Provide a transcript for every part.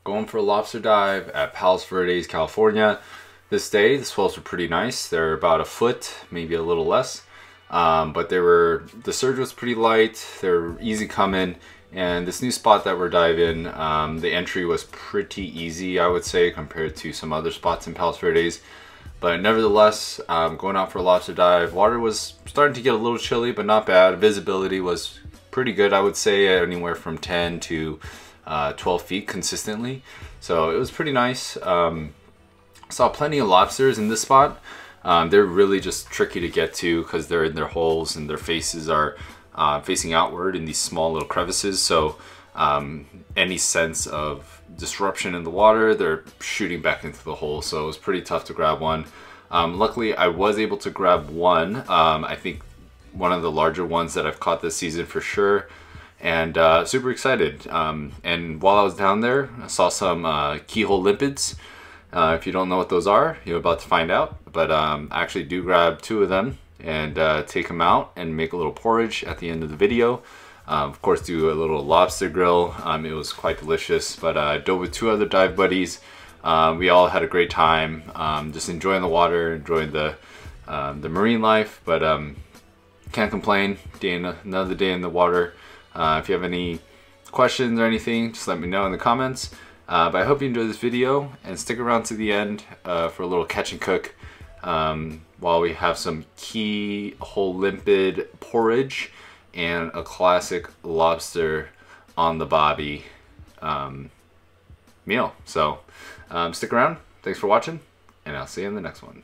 Going for a lobster dive at Palos Verdes, California. This day, the swells were pretty nice. They're about a foot, maybe a little less. But the surge was pretty light. They're easy coming. And this new spot that we're diving, the entry was pretty easy, I would say, compared to some other spots in Palos Verdes. But nevertheless, going out for a lobster dive, water was starting to get a little chilly, but not bad. Visibility was pretty good, I would say, anywhere from 10 to 12 feet consistently. So it was pretty nice. Saw plenty of lobsters in this spot. They're really just tricky to get to because they're in their holes and their faces are facing outward in these small little crevices. So any sense of disruption in the water, they're shooting back into the hole. So it was pretty tough to grab one. Luckily, I was able to grab one. I think one of the larger ones that I've caught this season for sure. And super excited. And while I was down there, I saw some Keyhole Limpets. If you don't know what those are, you're about to find out. But I actually do grab 2 of them and take them out and make a little porridge at the end of the video. Of course, do a little lobster grill. It was quite delicious. But I dove with 2 other dive buddies. We all had a great time, just enjoying the water, enjoying the marine life. But can't complain. Another day in the water. If you have any questions or anything, just let me know in the comments. But I hope you enjoyed this video and stick around to the end for a little catch and cook while we have some Keyhole Limpet porridge and a classic lobster on the bobby meal. So stick around. Thanks for watching, and I'll see you in the next one.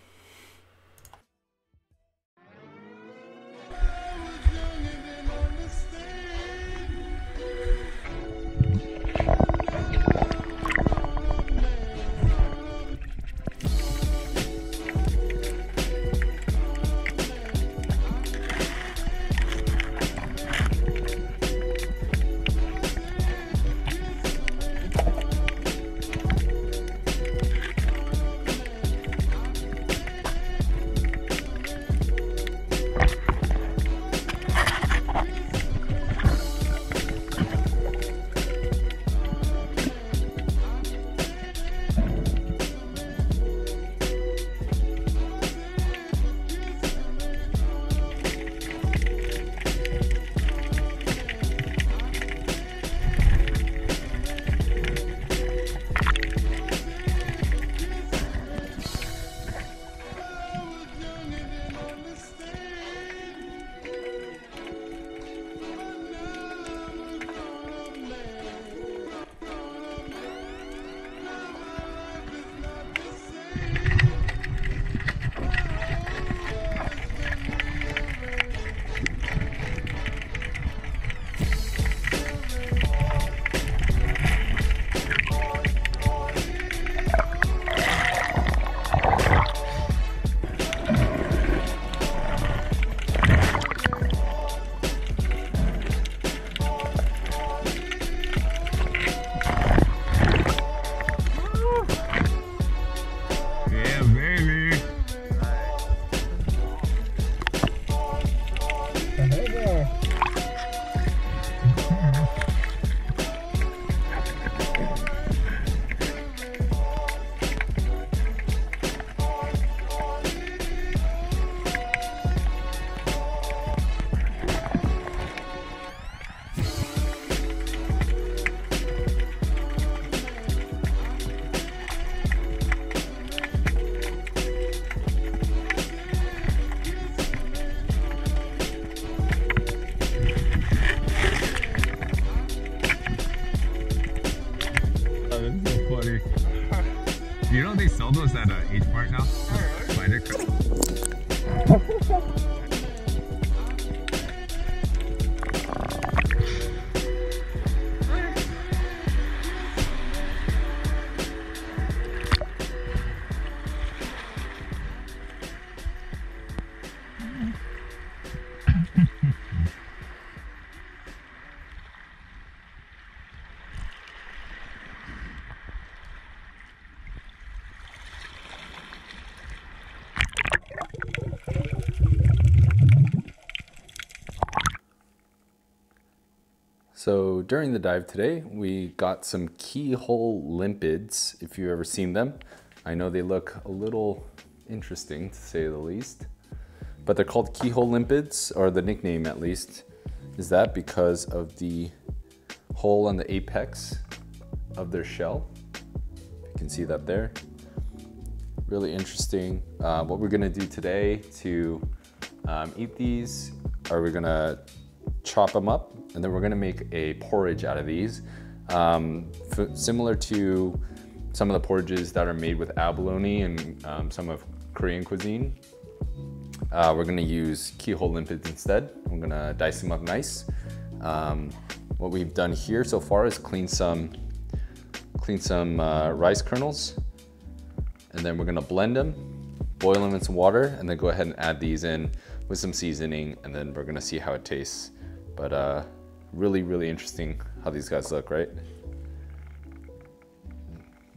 You know they sell those at H Mart now? Spider. So during the dive today, we got some Keyhole Limpets, if you've ever seen them. I know they look a little interesting, to say the least. But they're called Keyhole Limpets, or the nickname at least, is that because of the hole on the apex of their shell. You can see that there. Really interesting. What we're gonna do today to eat these, are we're gonna chop them up, and then we're gonna make a porridge out of these. Similar to some of the porridges that are made with abalone and some of Korean cuisine. We're gonna use Keyhole Limpets instead. I'm gonna dice them up nice. What we've done here so far is clean some rice kernels, and then we're gonna blend them, boil them in some water, and then go ahead and add these in with some seasoning, and then we're gonna see how it tastes. But really, really interesting how these guys look, right?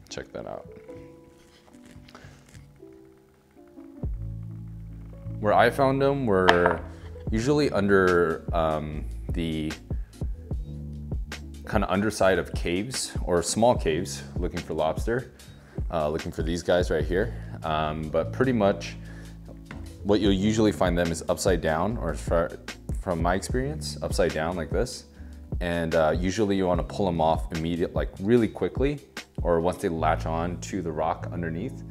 Check that out. Where I found them were usually under the kind of underside of caves or small caves, looking for lobster, looking for these guys right here. But pretty much what you'll usually find them is upside down, or from my experience, upside down like this. And usually you want to pull them off immediately, like really quickly, or once they latch on to the rock underneath.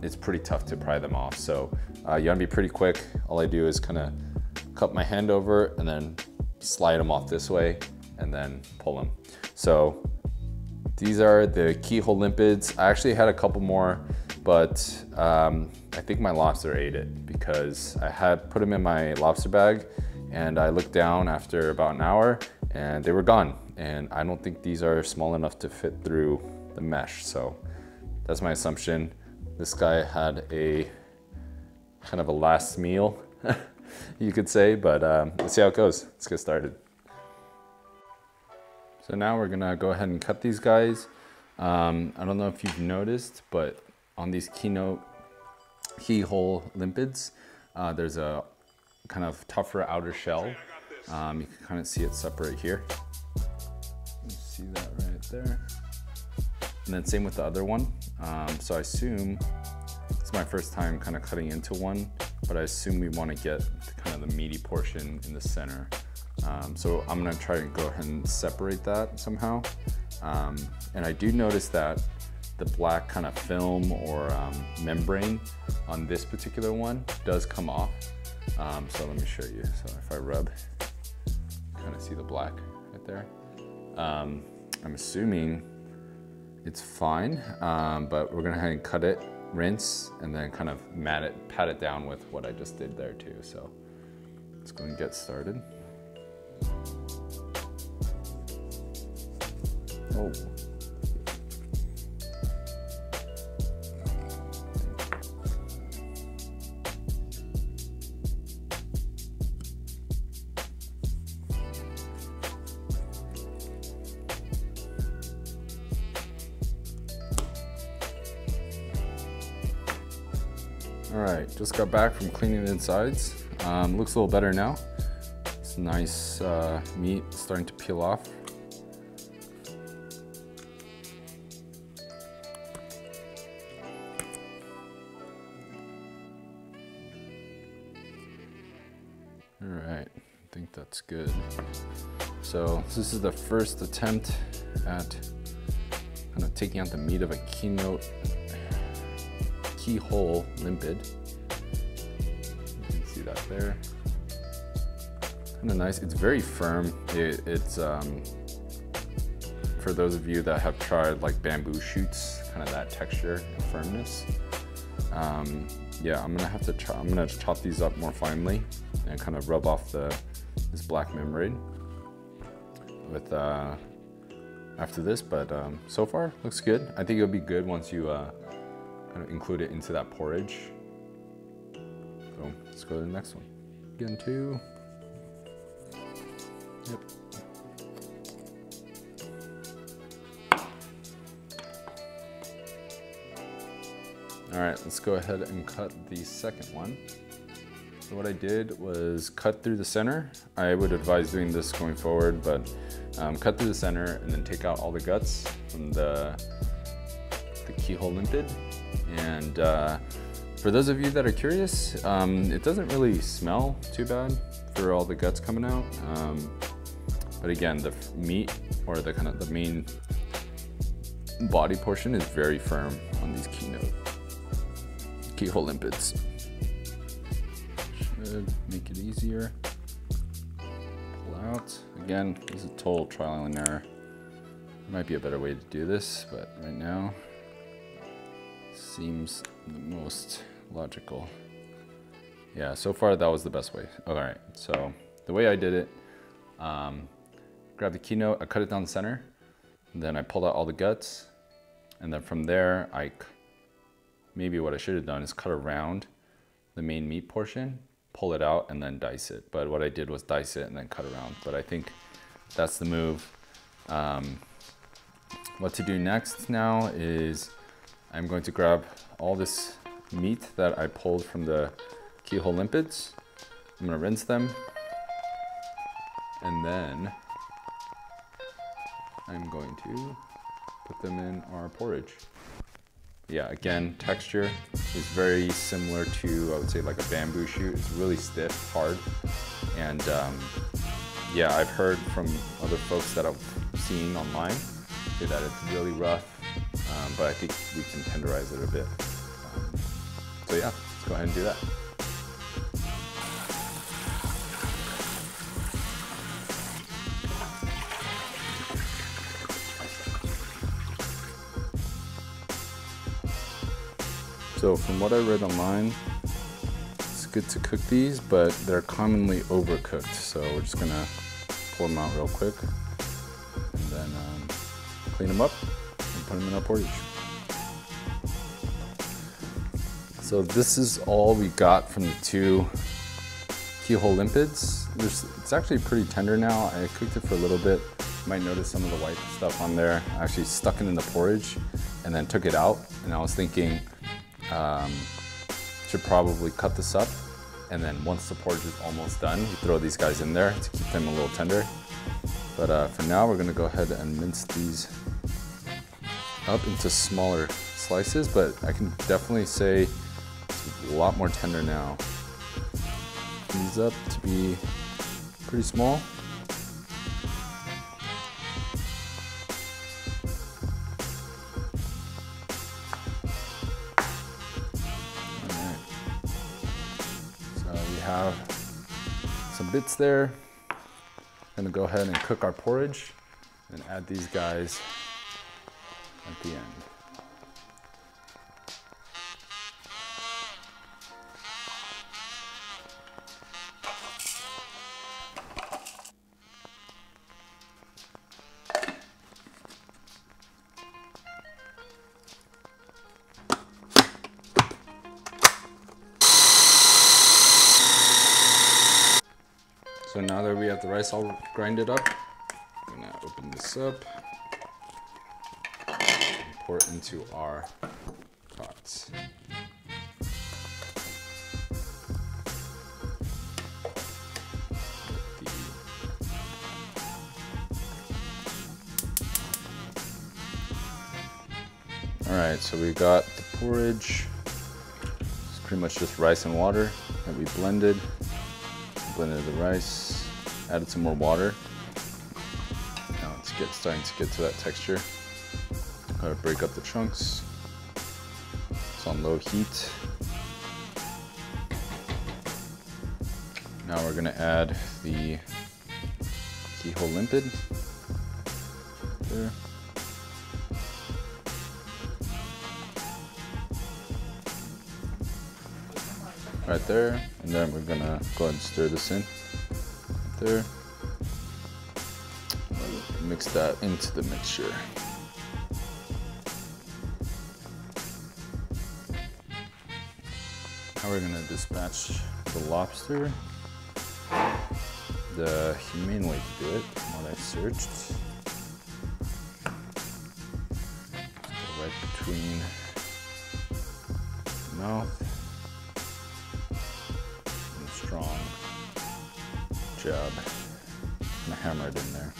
It's pretty tough to pry them off. So you want to be pretty quick. All I do is kind of cup my hand over and then slide them off this way and then pull them. So these are the Keyhole Limpets. I actually had a couple more, but I think my lobster ate it because I had put them in my lobster bag, and I looked down after about an hour and they were gone. And I don't think these are small enough to fit through the mesh. So that's my assumption. This guy had a kind of a last meal, you could say, but let's see how it goes. Let's get started. So now we're gonna go ahead and cut these guys. I don't know if you've noticed, but on these Keyhole Limpets, there's a kind of tougher outer shell. You can kind of see it separate here. You see that right there. And then same with the other one. So I assume, it's my first time kind of cutting into one, but I assume we want to get kind of the meaty portion in the center. So I'm gonna try and go ahead and separate that somehow. And I do notice that the black kind of film or membrane on this particular one does come off. So let me show you. So if I rub, kind of see the black right there. I'm assuming it's fine, but we're gonna go ahead and cut it, rinse, and then kind of pat it down with what I just did there too. So let's go and get started. Oh. All right, just got back from cleaning the insides. Looks a little better now. It's nice meat starting to peel off. All right, I think that's good. So this is the first attempt at kind of taking out the meat of a Keyhole Limpet. You can see that there. Kind of nice. It's very firm. It's for those of you that have tried like bamboo shoots, kind of that texture and firmness. Yeah, I'm gonna chop these up more finely and kind of rub off this black membrane with after this. But so far looks good. I think it'll be good once you kind of include it into that porridge. So let's go to the next one. Again, two. Yep. All right, let's go ahead and cut the second one. So what I did was cut through the center. I would advise doing this going forward, but cut through the center, and then take out all the guts from the Keyhole Limpet. And for those of you that are curious, it doesn't really smell too bad for all the guts coming out. But again, the meat, or the main body portion, is very firm on these Keyhole Limpets. Should make it easier. Pull out. Again, this is a total trial and error. There might be a better way to do this, but right now seems the most logical. Yeah, so far that was the best way. All right, so the way I did it, grab the keynote, I cut it down the center, and then I pulled out all the guts, and then from there, maybe what I should have done is cut around the main meat portion, pull it out, and then dice it. But what I did was dice it and then cut around. But I think that's the move. What to do next now is I'm going to grab all this meat that I pulled from the Keyhole Limpets. I'm gonna rinse them, and then I'm going to put them in our porridge. Yeah, again, texture is very similar to, I would say, like a bamboo shoot. It's really stiff, hard, and yeah, I've heard from other folks that I've seen online say that it's really rough, but I think we can tenderize it a bit. So yeah, let's go ahead and do that. So from what I read online, it's good to cook these, but they're commonly overcooked. So we're just gonna pull them out real quick, and then clean them up and put them in our porridge. So this is all we got from the two Keyhole Limpets. It's actually pretty tender now. I cooked it for a little bit. You might notice some of the white stuff on there. I actually stuck it in the porridge and then took it out, and I was thinking, should probably cut this up, and then once the porridge is almost done, you throw these guys in there to keep them a little tender. But for now, we're gonna go ahead and mince these up into smaller slices, but I can definitely say it's a lot more tender now. These up to be pretty small. Have some bits there. I'm gonna go ahead and cook our porridge and add these guys at the end. So now that we have the rice all grinded up, I'm gonna open this up and pour it into our pots. All right, so we got the porridge. It's pretty much just rice and water that we blended. Blended the rice, added some more water. Now it's starting to get to that texture. Gotta break up the chunks. It's on low heat. Now we're gonna add the Keyhole Limpet there. Right there, and then we're gonna go ahead and stir this in right there. Mix that into the mixture. Now we're gonna dispatch the lobster. The humane way to do it, from what I've searched. Go right between the mouth. Strong jab. I'm gonna hammer it in there.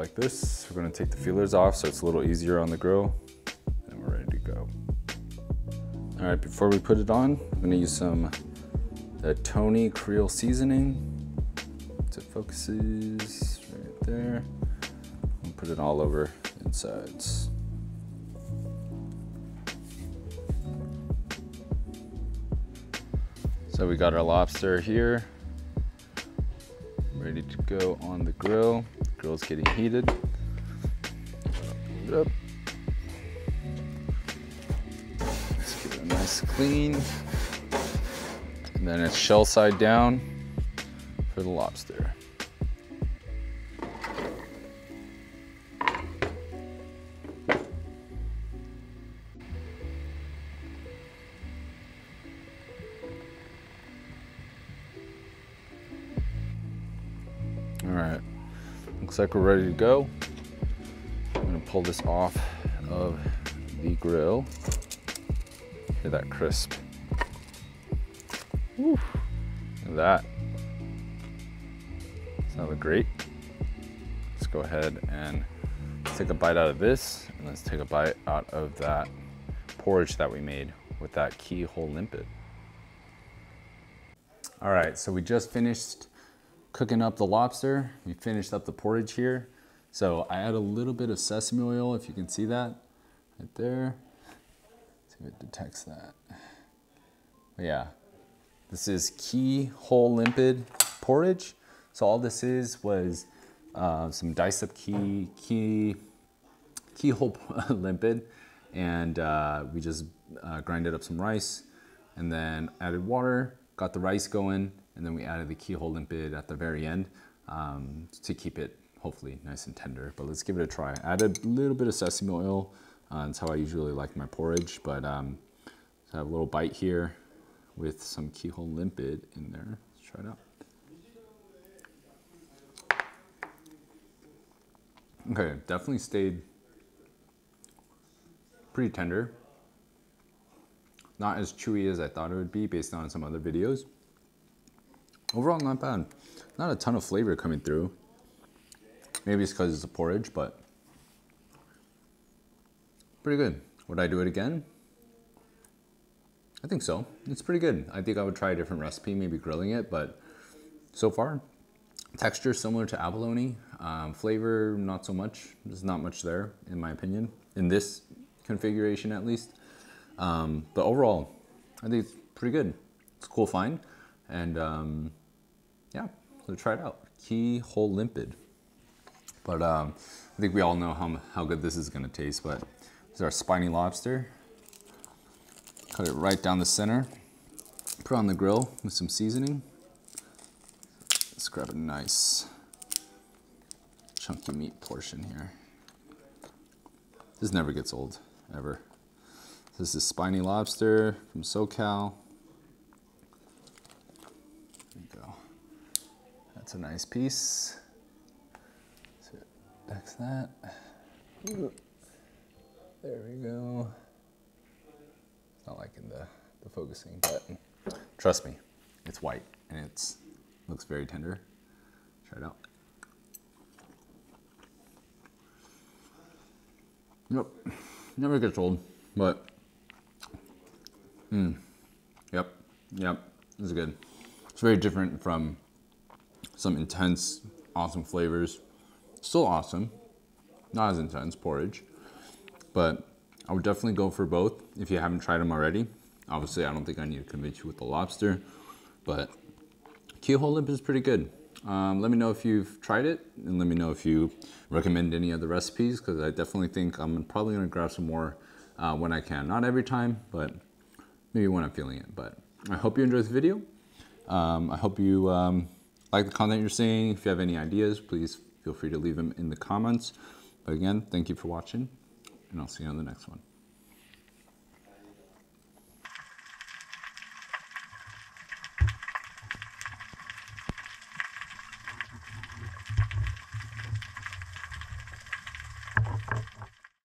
like this. We're gonna take the feelers off so it's a little easier on the grill, and we're ready to go. All right, before we put it on, I'm gonna use some the Tony Creole seasoning. So it focuses right there. And put it all over the insides. So we got our lobster here, ready to go on the grill. The grill's getting heated. Pull it up. Let's give it a nice clean. And then it's shell side down for the lobster. All right, looks like we're ready to go. I'm gonna pull this off of the grill. Hear that crisp. Woo. Look at that. Doesn't that look great? Let's go ahead and take a bite out of this, and let's take a bite out of that porridge that we made with that Keyhole Limpet. All right, so we just finished cooking up the lobster. We finished up the porridge here. So I add a little bit of sesame oil, if you can see that right there. See if it detects that. But yeah, this is Keyhole Limpet porridge. So all this was some diced up Keyhole Limpet, and we just grinded up some rice and then added water, got the rice going, and then we added the Keyhole Limpet at the very end to keep it hopefully nice and tender. But let's give it a try. I added a little bit of sesame oil. That's how I usually like my porridge, but so I have a little bite here with some Keyhole Limpet in there. Let's try it out. Okay, definitely stayed pretty tender. Not as chewy as I thought it would be based on some other videos. Overall, not bad. Not a ton of flavor coming through. Maybe it's because it's a porridge, but pretty good. Would I do it again? I think so. It's pretty good. I think I would try a different recipe, maybe grilling it, but so far, texture similar to abalone. Flavor, not so much. There's not much there, in my opinion, in this configuration at least. But overall, I think it's pretty good. It's a cool find, and yeah, let's try it out. Keyhole Limpet. But I think we all know how good this is gonna taste, but this is our spiny lobster. Cut it right down the center. Put it on the grill with some seasoning. Let's grab a nice chunky meat portion here. This never gets old, ever. This is spiny lobster from SoCal. There you go. That's a nice piece. So that's that. Ooh. There we go. It's not liking the focusing, but trust me, it's white and it looks very tender. Try it out. Yep, never gets old, but yep, this is good. It's very different from some intense, awesome flavors. Still awesome, not as intense, porridge, but I would definitely go for both if you haven't tried them already. Obviously, I don't think I need to convince you with the lobster, but Keyhole Limpet is pretty good. Let me know if you've tried it, and let me know if you recommend any other recipes, because I definitely think I'm probably gonna grab some more when I can. Not every time, but maybe when I'm feeling it. But I hope you enjoyed this video. I hope you like the content you're seeing. If you have any ideas, please feel free to leave them in the comments. But again, thank you for watching, and I'll see you on the next one.